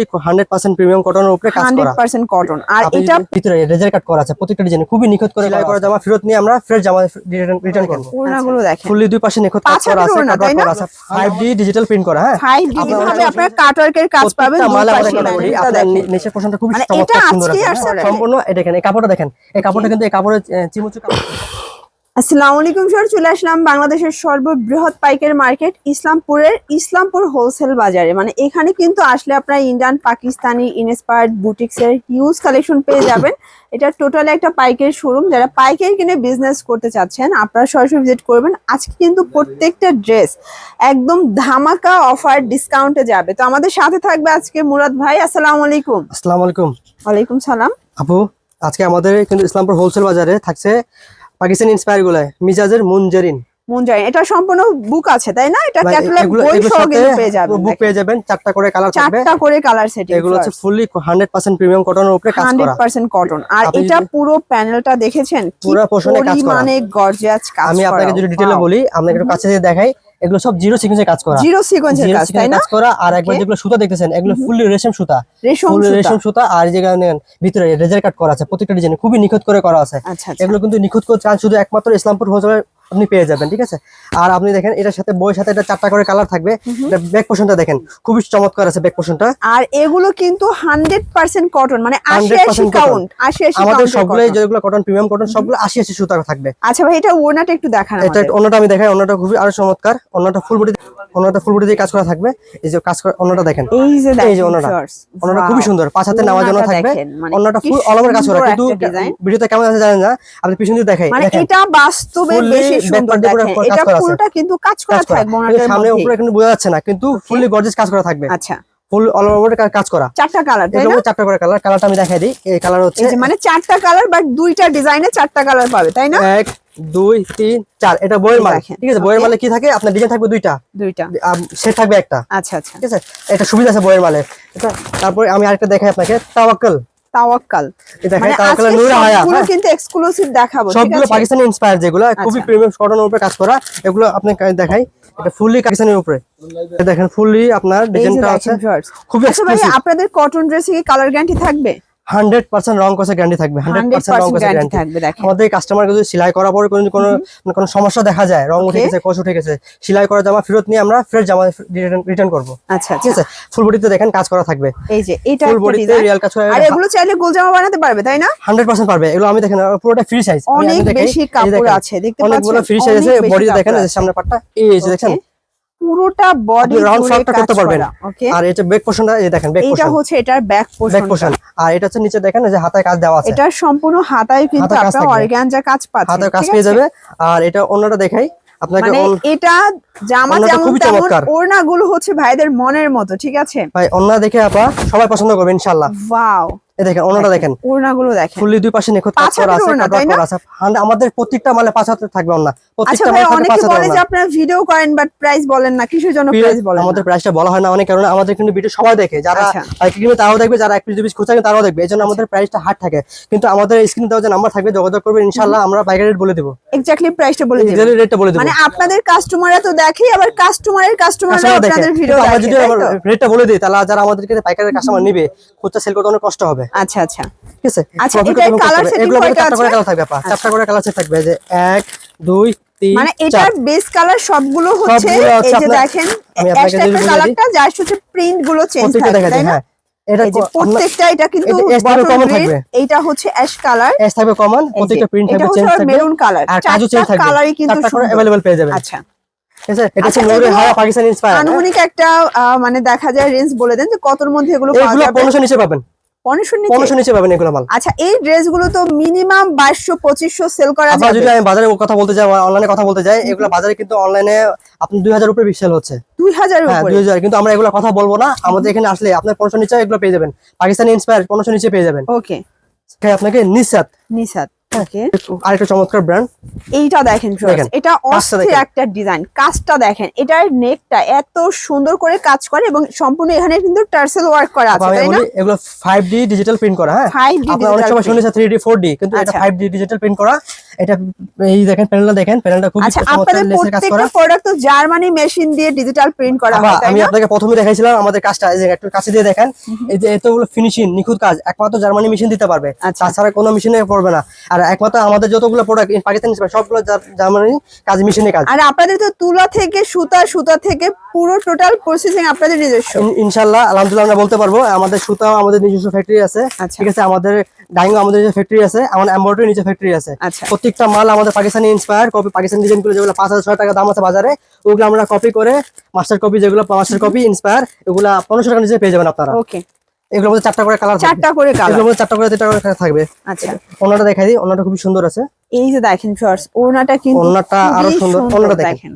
100% premium কটনের উপরে কাজ করা 100% কটন। আর এটা ভিতরে রেজার কাট করা আছে, প্রত্যেকটা ডিজাইনে খুবই নিখুঁত করে সেলাই করা জামা ফেরত নিয়ে আমরা ফ্রেশ জামা রিটার্ন করব। ওড়নাগুলো দেখেন ফুললি দুই পাশে নিখুঁত কাজ করা আছে, কাট করা আছে, 5D ডিজিটাল প্রিন্ট করা। হ্যাঁ 5D ভাবে আপনারা কাটওয়ার্কের কাজ পাবেন দুই পাশে। আপনার নিচের পোরশনটা খুবই চমৎকার সুন্দর আছে সম্পূর্ণ। এটা দেখেন, এই কাপড়টা দেখেন, এই কাপড়টা কিন্তু এই কাপড়ের চিমুচু কাপড়। আসসালামু আলাইকুম স্যার, চলে আসলাম বাংলাদেশের সর্ববৃহৎ পাইকারি মার্কেট ইসলামপুরের ইসলামপুর হোলসেল বাজারে। মানে এখানে কিন্তু আসলে আপনারা ইন্ডিয়ান, পাকিস্তানি, ইনস্পায়ার্ড বুটিক্স এর হিউজ কালেকশন পেয়ে যাবেন। এটা টোটালি একটা পাইকারি শোরুম। যারা পাইকারি কিনে বিজনেস করতে চাচ্ছেন আপনারা সরাসরি ভিজিট করবেন। আজকে কিন্তু প্রত্যেকটা ড্রেস একদম ধামাকা অফার ডিসকাউন্টে যাবে। তো আমাদের সাথে থাকবে আজকে মুরাদ ভাই। আসসালামু আলাইকুম। আসসালামু আলাইকুম। ওয়ালাইকুম সালাম। আপু, আজকে আমাদের কিন্তু ইসলামপুর হোলসেল বাজারে থাকছে পাকিস্তানি ইন্সপায়ার গুলো, মিজাজের মুনজারিন। এটা সম্পূর্ণ বুক আছে তাই না? এটা ক্যাটালগ বই সহ কিন্তু পেয়ে যাবেন। বুক পেয়ে যাবেন, চারটা করে কালার থাকবে, চারটা করে কালার সেটিং। এগুলো হচ্ছে ফুললি 100% প্রিমিয়াম কটনের উপরে কাজ করা, 100% কটন। আর এটা পুরো প্যানেলটা দেখেছেন পুরো পোরশনে কাজ করা, মানে গর্জিয়াস কাজ করা। আমি আপনাকে যদি ডিটেইলে বলি, আপনাকে একটু কাছে দিয়ে দেখাই, এগুলো সব জিরো সিকোয়েন্সে কাজ করা, জিরো সিকোয়েন্সের কাজ তাই না? কাজ করা। আর একবার যেগুলো সুতা দেখতেছেন, এগুলো ফুললি রেশম সুতা, রেশম সুতা। আর যে ভিতরে রেজার কাট করা আছে, প্রত্যেকটা ডিজাইনে খুবই নিখুঁত করে করা আছে। এগুলো কিন্তু নিখুঁত করে কাজ শুধু একমাত্র ইসলামপুর হোলসেল আপনি পেয়ে যাবেন, ঠিক আছে? আর আপনি দেখেন এটার সাথে বইয়ের সাথে এটা চারটা করে কালার থাকবে। এটা ব্যাক পোরশনটা দেখেন, খুবই চমৎকার আছে ব্যাক পোরশনটা। আর এগুলো কিন্তু 100% কটন, মানে 80 কাউন্ট, 80 আমাদের সবগুলাই যেগুলো কটন, প্রিমিয়াম কটন, সবগুলো 80 সুতা থাকবে। আচ্ছা ভাই, এটা ওড়নাটা একটু দেখান আমাদের। এটা ওড়নাটা আমি দেখাই, ওড়নাটা খুবই আরো চমৎকার। ওড়নাটা ফুল বডি দিয়ে কাজ করা থাকবে। এই যে কাজ করা ওড়নাটা দেখেন, এই যে ওড়নাটা খুবই সুন্দর, পাঁচ হাতে নেওয়ার জন্য থাকবে। ওড়নাটা ফুল অল ওভার কাজ করা, কিন্তু ভিডিওতে কেমন আছে জানেন না, আপনি পিছন দিয়ে দেখাই। মানে এটা বাস্তবে বেশি সুন্দর দেখেন। এটা পুরোটা কিন্তু কাজ করা থাকবে, ওড়নাটার সামনে উপরে কিন্তু বোঝা যাচ্ছে না, কিন্তু ফুললি গর্জিয়াস কাজ করা থাকবে। আচ্ছা, ফুল অল ওভার কাজ করা, চারটা কালার তাই না? চারটা করে কালার। কালারটা আমি দেখাই দিই। এই কালার হচ্ছে, এই যে মানে চারটা কালার, বাট দুইটা ডিজাইনে চারটা কালার পাবে তাই না? 1 2 3 4। এটা বইয়ের মাল, ঠিক আছে? বইয়ের মালে কি থাকে, আপনার ডিজাইন থাকবে দুইটা, সেট থাকবে একটা। আচ্ছা, ঠিক আছে, এটা সুবিধা আছে বইয়ের মালে। এটা তারপরে আমি আরেকটা দেখাই আপনাকে, তাওয়াক্কাল। এই দেখেন, তাওয়াক্কাল নূরে হায়া। এগুলো কিন্তু এক্সক্লুসিভ দেখাবো, ঠিক আছে? সবগুলো পাকিস্তানি ইন্সপায়ার, যেগুলো খুবই প্রিমিয়াম কটনের উপরে কাজ করা। এগুলো আপনাকে দেখাই, এটা ফুললি পাকিস্তানের উপরে। এটা দেখেন ফুললি আপনার ডিজাইনটা আছে খুবই এক্সক্লুসিভ। আপনাদের কটন ড্রেসে কি কালার গ্যারান্টি থাকবে? 100% রং কষে গ্যারান্টি থাকবে, 100% রং কষে গ্যারান্টি থাকবে। আমাদের কাস্টমারকে যদি সেলাই করার পরে কোনো সমস্যা দেখা যায়, রং উঠে গেছে, কষ উঠে গেছে, সেলাই করা জামা ফেরত নিয়ে আমরা ফ্রেশ জামা রিটার্ন করব। আচ্ছা, ঠিক আছে? ফুল বডিতে দেখেন কাজ করা থাকবে। এই যে এটা ফুল বডিতে রিয়েল কাজ করা। আর এগুলো চাইলে গোল জামা বানাতে পারবে তাই না? 100% পারবে। এগুলো আমি দেখেন পুরোটা ফ্রি সাইজ, অনেক বেশি কাপড় আছে, দেখতে পাচ্ছেন অনেকগুলো ফ্রি সাইজ আছে। বডিতে দেখেন সামনের পাটটা, এই যে দেখেন পুরোটা বডি রাউন্ড শটটা করতে পারবেন। ওকে, আর এটা ব্যাক পোরশনটা, এই দেখেন ব্যাক পোরশন, এটা হচ্ছে এটার ব্যাক পোরশন। আর এটা হচ্ছে নিচে দেখেন যে হাতায় কাজ দেওয়া আছে। এটা সম্পূর্ণ হাতায় কিন্তু আপনারা অর্গানজা কাজ পাচ্ছেন, হাতায় কাজ পেয়ে যাবে। আর এটা ওড়নাটা দেখাই আপনাকে, মানে এটা জামা যেমন তেমন ওড়নাগুলো হচ্ছে ভাইদের মনের মতো, ঠিক আছে ভাই? ওড়না দেখে আপা সবাই পছন্দ করবে ইনশাআল্লাহ। ওয়াও, এই দেখেন ওড়নাটা দেখেন, ওড়নাগুলো দেখেন ফুললি দুই পাশে নিখুঁত কাজ করা আছে, কাট করা আছে। আমাদের প্রত্যেকটা মালে 5 হাতে থাকবে ওড়না, প্রত্যেকটা মালে থাকবে 5 হাতে। বলে যে আপনারা ভিডিও করেন বাট প্রাইস বলেন না, কিসের জন্য প্রাইস বলেন? আমাদের প্রাইসটা বলা হয় না অনেক কারণে, আমাদের কিন্তু ভিডিও সবাই দেখে, যারা কিনবে তারাও দেখবে, যারা 1 পিস 2 পিস খুঁজে তারাও দেখবে। এজন্য আমাদের প্রাইসটা হার্ড থাকে, কিন্তু আমাদের স্ক্রিনে দেওয়া যে নাম্বার থাকবে, যোগাযোগ করবে, ইনশাআল্লাহ আমরা পাইকারি রেট বলে দেব। এক্স্যাক্টলি প্রাইসটা বলে দেব, রেটটা বলে দেব। মানে আপনাদের কাস্টমাররা তো দেখে, আবার কাস্টমাররা আপনাদের ভিডিও দেখে। আমরা যদি রেটটা বলে দিই, তাহলে যারা আমাদেরকে পাইকারি কাস্টমার নেবে, খুচরা সেল করতে অনেক কষ্ট হবে। আচ্ছা আচ্ছা, ঠিক আছে? আচ্ছা, এটা কালার সেটিং এগুলো চারটা করে কালার থাকবে আপা, চারটা করে কালার সেট থাকবে। যে 1 2 3 মানে এটার বেস কালার সবগুলো হচ্ছে, এই যে দেখেন একটা কালারটা যার হচ্ছে প্রিন্ট গুলো চেঞ্জ থাকে তাই না? এটা প্রত্যেকটা, এটা কিন্তু কমন থাকবে। এইটা হচ্ছে অ্যাশ কালার, অ্যাশ থাকবে কমন, প্রত্যেকটা প্রিন্ট থাকবে চেঞ্জ থাকবে, মেরুন কালার, আর কাজও চেঞ্জ থাকবে। কালারই কিন্তু अवेलेबल পেয়ে যাবেন। আচ্ছা, ঠিক আছে? এটা হচ্ছে নূরে হায়া পাকিস্তানি ইন্সপায়ার। আনুমানিক একটা মানে দেখা যায় রেঞ্জ বলে দেন যে কতর মধ্যে এগুলো পাওয়া যাবে? 1500 নিচে পাবেন, 1500 নিচে পাবেন এগুলো মাল। আচ্ছা, এই ড্রেসগুলো তো মিনিমাম 2200-2500 সেল করা যাবে। যদি আমি বাজারে কথা বলতে যাই, অনলাইনে কথা বলতে যাই, এগুলো বাজারে কিন্তু অনলাইনে আপনি 2000 উপরে সেল হচ্ছে। 2000 হ্যাঁ 2000, কিন্তু আমরা এগুলো কথা বলবো না। আমাদের এখানে আসলে আপনার 1500 নিচে এগুলো পেয়ে যাবেন, পাকিস্তানি ইন্সপায়ার 1500 নিচে পেয়ে যাবেন। ওকে, আপনাকে নিসাত ওকে আরেকটা চমৎকার ব্র্যান্ড। এইটা দেখেন ভিউয়ার্স, এটা অস্থির একটা ডিজাইন। কাজটা দেখেন, এটার নেকটা এত সুন্দর করে কাজ করে এবং সম্পূর্ণ এখানে কিন্তু টার্সেল ওয়ার্ক করা আছে, তাই না? এগুলো 5D ডিজিটাল প্রিন্ট করা। হ্যাঁ, 5D আপনারা অনেক সময় শুনেছেন 3D 4D, কিন্তু এটা 5D ডিজিটাল প্রিন্ট করা। এটা এই দেখেন প্যানেলটা, দেখেন প্যানেলটা খুব আচ্ছা, চমৎকার আপনাদের লেসের কাজ করা। প্রত্যেকটা প্রোডাক্ট তো জার্মানি মেশিন দিয়ে ডিজিটাল প্রিন্ট করা হয়, তাই আমি না? আপনাকে প্রথমে দেখাইছিলাম আমাদের কাজটা, এই যে একটু কাছে দিয়ে দেখেন, এই যে এতগুলো ফিনিশিং নিখুঁত কাজ একমাত্র জার্মানি মেশিন দিতে পারবে, তাছাড়া কোনো মেশিনে পড়বে না। আর একমাত্র আমাদের যতগুলো প্রোডাক্ট পাকিস্তানি সবগুলো জার্মানি কাজ, মেশিনে কাজ। আর আপনাদের তো তুলা থেকে সুতা, সুতা থেকে পুরো টোটাল প্রসেসিং আপনাদের নিজস্ব। ইনশাআল্লাহ আলহামদুলিল্লাহ আমরা বলতে পারবো, আমাদের সুতাও আমাদের নিজস্ব ফ্যাক্টরি আছে, ঠিক আছে, আমাদের ডাইংও আমাদের নিজস্ব ফ্যাক্টরি আছে, আমাদের এমব্রয়ডারি নিজস্ব ফ্যাক্টরি আছে। প্রত্যেকটা মাল আমাদের Pakistani inspire copy, Pakistani design গুলো যেগুলো 5,000 টাকা দাম আছে বাজারে, ওগুলো আমরা কপি করে মাস্টার কপি, যেগুলো মাস্টার কপি ইন্সপায়ার, ওগুলো 1500 টাকা নিচে পেয়ে যাবেন আপনারা। ওকে, এগুলোর মধ্যে 4টা করে কালার, 4টা করে কালার, এগুলোর মধ্যে 4টা করে 3টা করে থাকবে। আচ্ছা, ওনাটা দেখাই দিই, ওনাটা খুব সুন্দর আছে। এই যে দেখেন ভিউয়ার্স, ওড়নাটা কিন্তু ওনাটা আরো সুন্দর। ওনাটা দেখেন,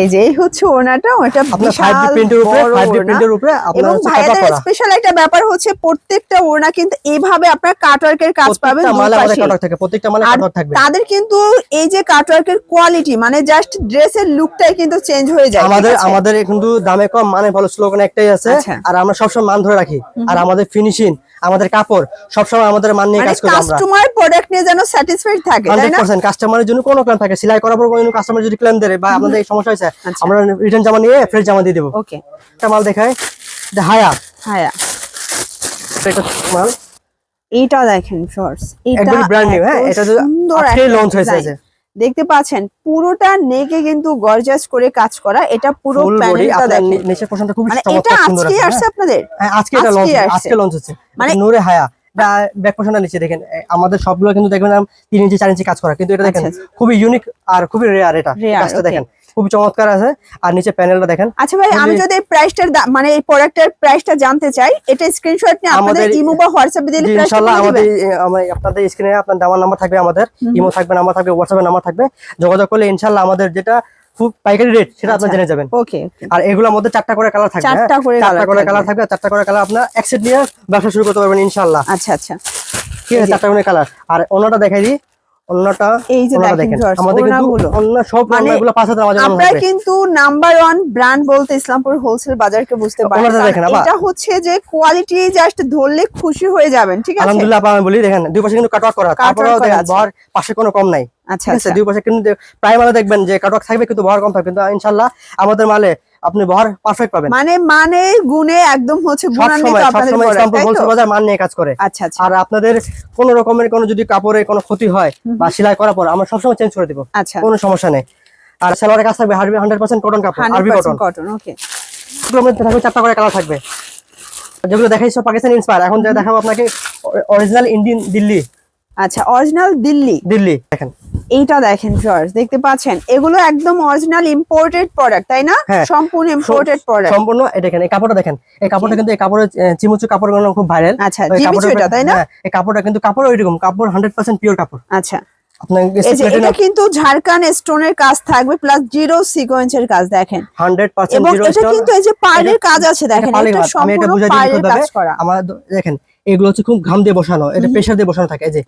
এই যে এই হচ্ছে ওড়নাটা, ওটা আপনার 5D প্রিন্টের উপরে, 5D প্রিন্টের উপরে আপনার হচ্ছে কাটা করা। স্পেশাল একটা ব্যাপার হচ্ছে প্রত্যেকটা ওড়না কিন্তু এইভাবে আপনার কাটওয়ার্কের কাজ পাবেন, প্রত্যেকটা মালে আমাদের কাটওয়ার্ক থাকে, প্রত্যেকটা মালে কাটওয়ার্ক থাকবে। তাদের কিন্তু এই যে কাটওয়ার্কের কোয়ালিটি, মানে জাস্ট ড্রেসের লুকটাই কিন্তু চেঞ্জ হয়ে যায়। আমাদের কিন্তু দামে কম মানে ভালো স্লোগান একটাই আছে, আর আমরা সবসময় মান ধরে রাখি। আর আমাদের ফিনিশিং, আমাদের কাপড় সবসময় আমাদের মান নিয়ে কাজ করি আমরা। কাস্টমার প্রোডাক্ট নিয়ে যেন স্যাটিসফাইড থাকে, তাই না? 100% কাস্টমারের জন্য কোনো ক্লেম থাকে, সেলাই করার পর কোনো কাস্টমার যদি ক্লেম দেয় বা আপনাদের এই সমস্যা হয়েছে, আমরা রিটার্ন জামা নিয়ে ফ্রেশ জামা দিয়ে দেব। ওকে, একটা মাল দেখাই, যে হায়া এটা মাল, এইটা দেখেন শর্টস, এটা ব্র্যান্ড নিউ। হ্যাঁ, এটা সুন্দর আজকে লঞ্চ হয়েছে, দেখতে পাচ্ছেন পুরোটা নেকে কিন্তু গর্জাস করে কাজ করা। এটা পুরো প্যানেলটা দেখেন, নিচের পোরশনটা খুব মানে চমৎকার সুন্দর আছে। আজকে আসছে আপনাদের? হ্যাঁ, আজকে এটা লঞ্চ, আজকে লঞ্চ হচ্ছে, মানে নূরে হায়া। ব্যাক পোরশনটা নিচে দেখেন, আমাদের সবগুলো কিন্তু দেখবেন 3 ইঞ্চি 4 ইঞ্চি কাজ করা, কিন্তু এটা দেখেন খুবই ইউনিক আর খুবই রেয়ার। এটা কাজটা দেখেন খুবই চমৎকার আছে। আর নিচে প্যানেলটা দেখেন। আচ্ছা ভাই, আমি যদি প্রাইসটার মানে এই প্রোডাক্টের প্রাইসটা জানতে চাই, এটা স্ক্রিনশট নিয়ে আপনাদের ইমো বা হোয়াটসঅ্যাপে দিলে ইনশাআল্লাহ আপনাদের স্ক্রিনে আপনার দেওয়ার নাম্বার থাকবে, আমাদের ইমো থাকবে, নাম্বার থাকবে, হোয়াটসঅ্যাপে নাম্বার থাকবে। যোগাযোগ করলে ইনশাআল্লাহ আমাদের যেটা খুব পাইকারি রেট সেটা আপনি জেনে যাবেন। ওকে, আর এগুলোর মধ্যে 4টা করে কালার থাকবে, 4টা করে কালার থাকবে, 4টা করে কালার আপনার এক সেট নিয়ে ব্যবসা শুরু করতে পারবেন ইনশাআল্লাহ। আচ্ছা আচ্ছা, ঠিক আছে, 4টা করে কালার। আর ওনাটা দেখাই দিই, ওনাটা এই যে দেখেন আমাদের কিন্তু অন্য সব ওনাগুলো 5,000 টাকা। আমরা কিন্তু নাম্বার 1 ব্র্যান্ড বলতে ইসলামপুর হোলসেল বাজারকে বুঝতে পারি। এটা হচ্ছে যে কোয়ালিটি জাস্ট ধরলে খুশি হয়ে যাবেন, ঠিক আছে? আলহামদুলিল্লাহ আমি বলি, দেখেন দুই পাশে কিন্তু কাটওয়ার্ক করা, তারপরেও দেখেন বহর পাশে কোনো কম নাই। আচ্ছা আচ্ছা, দুই পাশে কিন্তু প্রায় মালে দেখবেন যে কাটওয়ার্ক থাকবে কিন্তু বহর কম থাকবে, কিন্তু ইনশাআল্লাহ আমাদের মালে আপনি বহর পারফেক্ট পাবেন। মানে গুণে একদম হচ্ছে গুণান্বিত আপনাদের ইসলামপুর হোলসেল বাজার মান নিয়ে কাজ করে। আচ্ছা আচ্ছা, আর আপনাদের কোনো রকমের কোনো যদি কাপড়ে কোনো ক্ষতি হয় বা সেলাই করার পর আমরা সবসময় চেঞ্জ করে দেব, কোনো সমস্যা নেই। আর সালোয়ারের কাজ থাকবে 100% কটন কাপড়, আরবি কটন। ওকে, এগুলোর মধ্যে থাকবে 4টা করে কালার থাকবে, যেগুলো দেখাই সব পাকিস্তানি ইন্সপায়ার। এখন যা দেখাবো আপনাকে অরিজিনাল ইন্ডিয়ান দিল্লি। আচ্ছা, অরিজিনাল দিল্লি দেখেন, এইটা দেখেন ভিউয়ার্স, দেখতে পাচ্ছেন এগুলো একদম অরিজিনাল ইম্পোর্টেড প্রোডাক্ট, তাই না? সম্পূর্ণ ইম্পোর্টেড প্রোডাক্ট, সম্পূর্ণ। দেখেন এই কাপড়টা দেখেন, এই কাপড়টা কিন্তু এই কাপড়ের চিমুচু কাপড়গুলো খুব ভাইরাল। আচ্ছা, চিমুচু এটা, তাই না? এই কাপড়টা কিন্তু কাপড় ওইরকম কাপড় 100% পিওর কাপড়। আচ্ছা, এটা কিন্তু ঝাড়খান স্টোনের কাজ থাকবে প্লাস জিরো সিকোয়েন্সের কাজ, দেখেন 100% জিরো স্টোন। এটা কিন্তু এই যে পার্লের কাজ আছে, দেখেন এটা সম্পূর্ণ পার্লের কাজ করা। আমার দেখেন এগুলো হচ্ছে খুব ঘাম দিয়ে বসানো, এটা প্রেসার দিয়ে বসানো থাকে, এই যে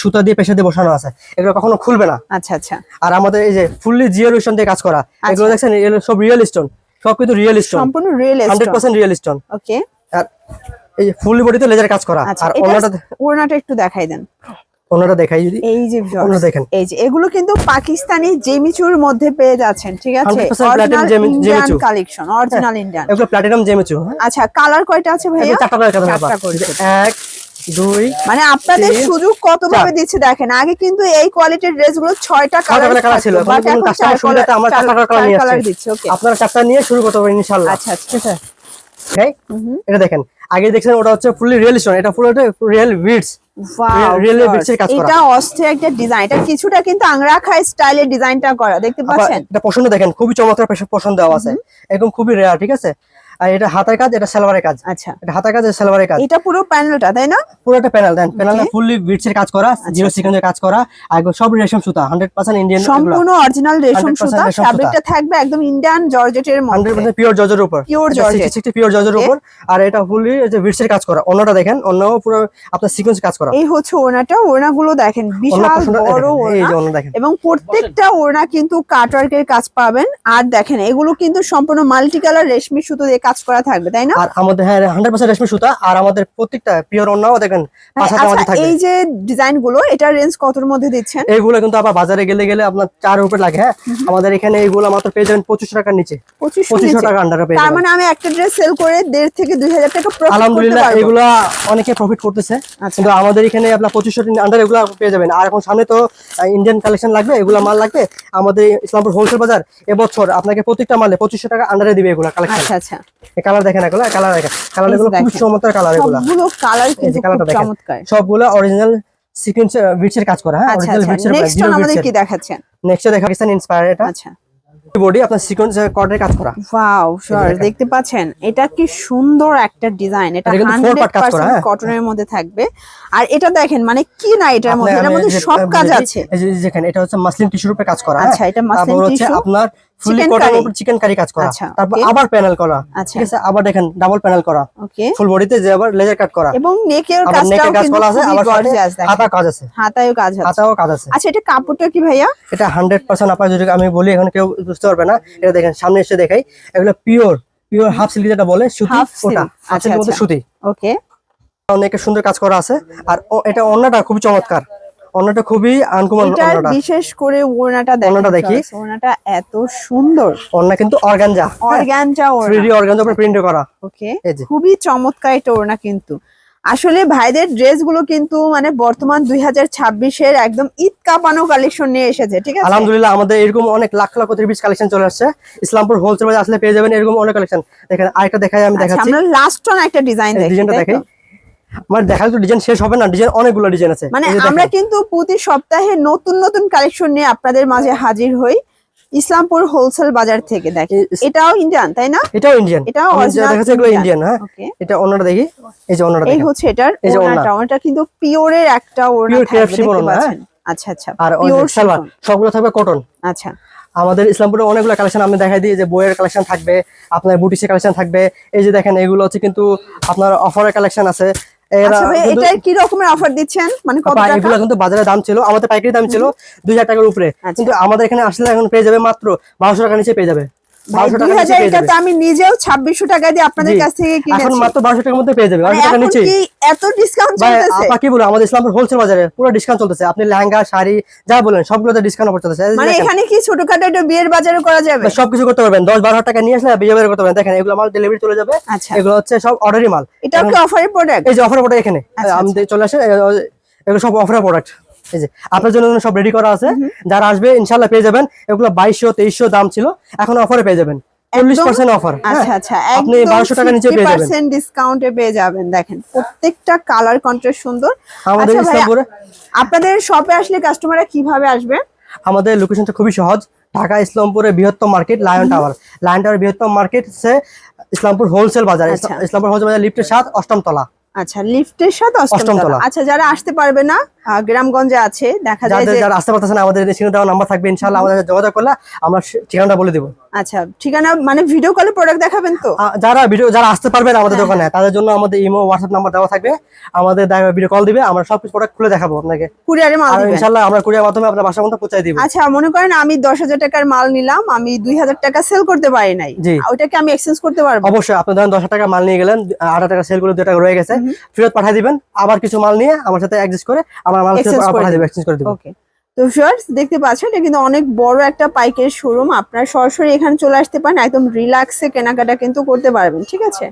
সুতা দিয়ে প্রেসার দিয়ে বসানো আছে, এগুলো কখনো খুলবে না। আচ্ছা আচ্ছা, আর আমাদের এই যে ফুললি জিরো স্টোন দিয়ে কাজ করা, এগুলো দেখছেন এগুলো সব রিয়েল স্টোন, সব কিন্তু রিয়েল স্টোন, সম্পূর্ণ রিয়েল স্টোন, 100% রিয়েল স্টোন। ওকে, আর এই যে ফুললি বডিতে লেজার কাজ করা। আর ওড়নাটা একটু দেখাই দেন, ওনাটা দেখাই যদি, এই যে দেখেন, এই যে এগুলো কিন্তু পাকিস্তানি জেমিচুর মধ্যে পেয়ে যাচ্ছেন, ঠিক আছে? Original Indian collection, original Indian, এগুলো প্লাটিনাম জেমিচু। আচ্ছা, কালার কয়টা আছে ভাইয়া? 4টা করে কালার, 1 2, মানে আপনাদের সুযোগ কত ভাবে দিচ্ছে দেখেন। আগে কিন্তু এই কোয়ালিটির ড্রেসগুলো 6টা কালার ছিল, বাট এখন 4 কালার, আমরা 4টা কালার দিচ্ছি। ওকে, আপনারা 4টা নিয়ে শুরু করতে পারেন ইনশাআল্লাহ। আচ্ছা আচ্ছা, ঠিক আছে। এটা দেখেন, আগে দেখছেন ওটা হচ্ছে ফুললি রিয়েল স্টোন, এটা ফুল রিয়েল বিটস। এটা অস্থির একটা ডিজাইন, এটা কিছুটা কিন্তু আংরাখা স্টাইলের ডিজাইনটা করা, দেখতে পাচ্ছেন? এটা পছন্দ দেখেন, খুবই চমৎকার পছন্দ দেওয়া আছে, একদম খুবই রেয়ার, ঠিক আছে? আর এটা হাতের কাজ, এটা সালোয়ারের কাজ। আচ্ছা, এটা হাতের কাজ, এটা সালোয়ারের কাজ। এটা পুরো প্যানেলটা তাই না? পুরোটা প্যানেল দেন, প্যানেলটা ফুললি বিটস এর কাজ করা, জিরো সিকোয়েন্সের কাজ করা, আর সব রেশম সুতা, 100% ইন্ডিয়ান, সম্পূর্ণ অরিজিনাল রেশম সুতা। ফ্যাব্রিকটা থাকবে একদম ইন্ডিয়ান জর্জেটের মধ্যে, 100% পিওর জর্জেটের উপর, পিওর জর্জেট, 60 পিওর জর্জেটের উপর। আর এটা ফুললি যে বিটস এর কাজ করা। ওনাটা দেখেন, ওনাও পুরো আপনার সিকোয়েন্স কাজ করা। এই হচ্ছে ওনাটা, ওনাগুলো দেখেন বিশাল বড় ওনা, এবং প্রত্যেকটা ওনা কিন্তু কাটওয়ার্কের কাজ পাবেন। আর দেখেন এগুলো কিন্তু সম্পূর্ণ মাল্টি কালার রেশমি সুতো দিয়ে কাজ করা থাকবে তাই না? আর আমাদের 100% রেশমি সুতা। আর আমাদের প্রত্যেকটা পিওর ওনাও দেখেন পাশাপাশি আমাদের থাকবে। এই যে ডিজাইন গুলো, এটা রেঞ্জ কতর মধ্যে দিচ্ছেন? এইগুলো কিন্তু আবার বাজারে গেলে আপনার 4 উপরে লাগে। হ্যাঁ, আমাদের এখানে এইগুলো মাত্র পেয়ে যাবেন 2500 টাকার নিচে, 2500 টাকা আন্ডারে পেয়ে যাবেন। তার মানে আমি একটা ড্রেস সেল করে 1.5 থেকে 2000 টাকা প্রফিট করতে পারবো। আলহামদুলিল্লাহ, এগুলো অনেকে প্রফিট করতেছে, কিন্তু আমাদের এখানে আপনার 2500 আন্ডারে এগুলো পেয়ে যাবেন। আর এখন সামনে তো ইন্ডিয়ান কালেকশন লাগবে, এগুলো মাল লাগবে। আমাদের ইসলামপুর হোলসেল বাজার এবছর আপনাকে প্রত্যেকটা মালে 2500 টাকা আন্ডারে দিবে এগুলো কালেকশন। আচ্ছা আচ্ছা, এই কালার দেখেন, এগুলো কালার দেখেন, কালারগুলো খুব চমৎকার কালার। এগুলো সবগুলো কালার কিন্তু খুব চমৎকার, সবগুলো অরিজিনাল সিকোয়েন্স বিটসের কাজ করা। হ্যাঁ, অরিজিনাল বিটসের। নেক্সট আমাদের কি দেখাচ্ছেন? নেক্সট দেখা পাকিস্তান ইন্সপায়ার। এটা আচ্ছা, বডি আপনার সিকোয়েন্স কর্ডের কাজ করা। ওয়াও স্যার, দেখতে পাচ্ছেন এটা কি সুন্দর একটা ডিজাইন। এটা 100% কটনের মধ্যে থাকবে। আর এটা দেখেন মানে কি না, এটার মধ্যে সব কাজ আছে। এই যে দেখেন, এটা হচ্ছে মাসলিন টিস্যুর উপরে কাজ করা। আচ্ছা, এটা মাসলিন টিস্যু, আপনার ফুলি কটনের উপর চিকেন কারি কাজ করা। তারপর আবার প্যানেল করা, ঠিক আছে, আবার দেখেন ডাবল প্যানেল করা। ওকে, ফুল বডিতে যে আবার লেজার কাট করা, এবং নেকের কাজটাও কিন্তু খুবই গর্জিয়াস। দেখেন হাতা কাজ আছে, হাতায়ও কাজ আছে, হাতাও কাজ আছে। আচ্ছা, এটা কাপড়টা কি ভাইয়া? এটা 100% আপনার, যদি আমি বলি এখন কেউ বুঝতে পারবে না। এটা দেখেন, সামনে এসে দেখাই, এগুলো পিওর হাফ সিল্ক যেটা বলে, সুতি। ওটা হাফ সিল্কের মধ্যে সুতি। ওকে, অনেক সুন্দর কাজ করা আছে। আর এটা ওন্নাটা খুবই চমৎকার, ওন্নাটা খুবই আনকমন। ওন্নাটা বিশেষ করে ওন্নাটা দেখেন, ওন্নাটা দেখি, ওন্নাটা এত সুন্দর। ওন্না কিন্তু অর্গানজা, অর্গানজা ওন্না, 3D অর্গানজা উপরে প্রিন্ট করা। ওকে, খুবই চমৎকার এটা ওন্না। কিন্তু আসলে ভাইদের ড্রেস গুলো কিন্তু মানে বর্তমান 2026-এর একদম ঈদ কাঁপানো কালেকশন নিয়ে এসেছে, ঠিক আছে? আলহামদুলিল্লাহ, আমাদের এরকম অনেক লাখ লাখ পিস কালেকশন চলে আসছে। ইসলামপুর হোলসেল বাজারে আসলে পেয়ে যাবেন এরকম অনেক কালেকশন। দেখেন আরেকটা দেখাই, আমি দেখাচ্ছি। আমরা লাস্ট অন একটা ডিজাইন দেখি, ডিজাইনটা দেখাই। আমার দেখালে তো ডিজাইন শেষ হবে না, ডিজাইন অনেকগুলো ডিজাইন আছে। মানে আমরা কিন্তু প্রতি সপ্তাহে নতুন নতুন কালেকশন নিয়ে আপনাদের মাঝে হাজির হই ইসলামপুর হোলসেল বাজার থেকে। দেখেন এটাও ইন্ডিয়ান তাই না? এটাও ইন্ডিয়ান, এটাও অরিজিনাল দেখাচ্ছে, এগুলো ইন্ডিয়ান। হ্যাঁ, এটা ওন্নাটা দেখি, এই যে ওন্নাটা, এই হচ্ছে এটার ওন্নাটা। ওটা কিন্তু পিওরের একটা ওন্না থাকবে, দেখতে পাচ্ছেন। আচ্ছা আচ্ছা, আর পিওর সালোয়ার সবগুলো থাকবে কটন। আচ্ছা, আমাদের ইসলামপুরে অনেকগুলো কালেকশন আমি দেখাই দিই, যে বইয়ের কালেকশন থাকবে, আপনার বুটিক্সের কালেকশন থাকবে। এই যে দেখেন, এগুলো হচ্ছে কিন্তু আপনার অফারের কালেকশন আছে। আচ্ছা ভাই, এটা কি রকমের অফার দিচ্ছেন? মানে কত টাকা? এগুলো কিন্তু বাজারে দাম ছিল, আমাদের পাইকারি দাম ছিল 2000 টাকার উপরে, কিন্তু আমাদের এখানে আসলে এখন পেয়ে যাবে মাত্র 1200 টাকা নিচে পেয়ে যাবে। 2000 এটা তো আমি নিজেও 2600 টাকা দিয়ে আপনাদের কাছ থেকে কিনেছি, এখন মাত্র 1200 টাকার মধ্যে পেয়ে যাবে। 1200 টাকা নিচে কি এত ডিসকাউন্ট চলতেছে? আপা কি বলে, আমাদের ইসলামপুর হোলসেল বাজারে পুরো ডিসকাউন্ট চলতেছে। আপনি লেহেঙ্গা, শাড়ি যা বলেন সবগুলোতে ডিসকাউন্ট অফার চলতেছে। মানে এখানে কি ছোটখাটো একটা বিয়ের বাজারে করা যাবে? সবকিছু করতে পারবেন, 10-12 টাকা নিয়ে আসলে বিয়ে বাজার করতে পারবেন। দেখেন এগুলো মাল ডেলিভারি চলে যাবে। এগুলো হচ্ছে সব অর্ডারি মাল। এটা কি অফারের প্রোডাক্ট? এই যে অফারের প্রোডাক্ট এখানে আমাদের চলে আসে, এগুলো সব অফারের প্রোডাক্ট। এই যে আপনার জন্য সব রেডি করা আছে, যারা আসবে ইনশাআল্লাহ পেয়ে যাবেন। এগুলো 2200-2300 দাম ছিল, এখন অফারে পেয়ে যাবেন 40% অফার। আচ্ছা আচ্ছা, আপনি 1200 টাকা নিচে পেয়ে যাবেন, 50% ডিসকাউন্টে পেয়ে যাবেন। দেখেন প্রত্যেকটা কালার কন্ট্রাস্ট সুন্দর। আমাদের ইসলামপুরে আপনাদের শপে আসলে কাস্টমাররা কিভাবে আসবে? আমাদের লোকেশনটা খুবই সহজ, ঢাকা ইসলামপুরে বৃহত্তম মার্কেট লায়ন টাওয়ার, বৃহত্তম মার্কেট সে ইসলামপুর হোলসেল বাজার। ইসলামপুর হোলসেল বাজার লিফটের 7 8ম তলা। আচ্ছা, লিফটের সাথে 8ম তলা। আচ্ছা, যারা আসতে পারবে না, গ্রামগঞ্জে আছে, দেখা যায় যে যারা আসতে পারতেছেন, আমাদের স্ক্রিনে দেওয়া নাম্বার থাকবে, ইনশাআল্লাহ আমাদের যোগাযোগ করলে আমরা ঠিকানাটা বলে দেব। আচ্ছা, ঠিকানা মানে ভিডিও কলে প্রোডাক্ট দেখাবেন তো? যারা আসতে পারবেন আমাদের দোকানে, তাদের জন্য আমাদের ইমো হোয়াটসঅ্যাপ নাম্বার দেওয়া থাকবে, আমাদের ভিডিও কল দিবে, আমরা সবকিছু প্রোডাক্ট খুলে দেখাবো আপনাকে। কুরিয়ারে মাল দিবেন ইনশাআল্লাহ, আমরা কুরিয়ার মাধ্যমে আপনার বাসার মধ্যে পৌঁছে দিব। আচ্ছা, মনে করেন আমি 10,000 টাকার মাল নিলাম, আমি 2000 টাকা সেল করতে পারি নাই, ওইটাকে আমি এক্সচেঞ্জ করতে পারবো? অবশ্যই। আপনি ধরেন 10,000 টাকা মাল নিয়ে গেলেন, 8 টাকা সেল করে 2 টাকা রয়ে গেছে, ফেরত পাঠিয়ে দিবেন। আবার কিছু মাল নিয়ে আমার সাথে অ্যাডজাস্ট করে আমার মাল পাঠিয়ে দিব, এক্সচেঞ্জ করে দিব। ওকে, তো ভিউয়ার্স দেখতে পাচ্ছেন, এটা কিন্তু অনেক বড় একটা পাইকারি শোরুম। আপনারা সরাসরি এখানে চলে আসতে পারেন, একদম রিল্যাক্সে কেনাকাটা কিন্তু করতে পারবেন, ঠিক আছে?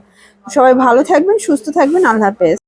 সবাই ভালো থাকবেন, সুস্থ থাকবেন, আল্লাহ হাফেজ।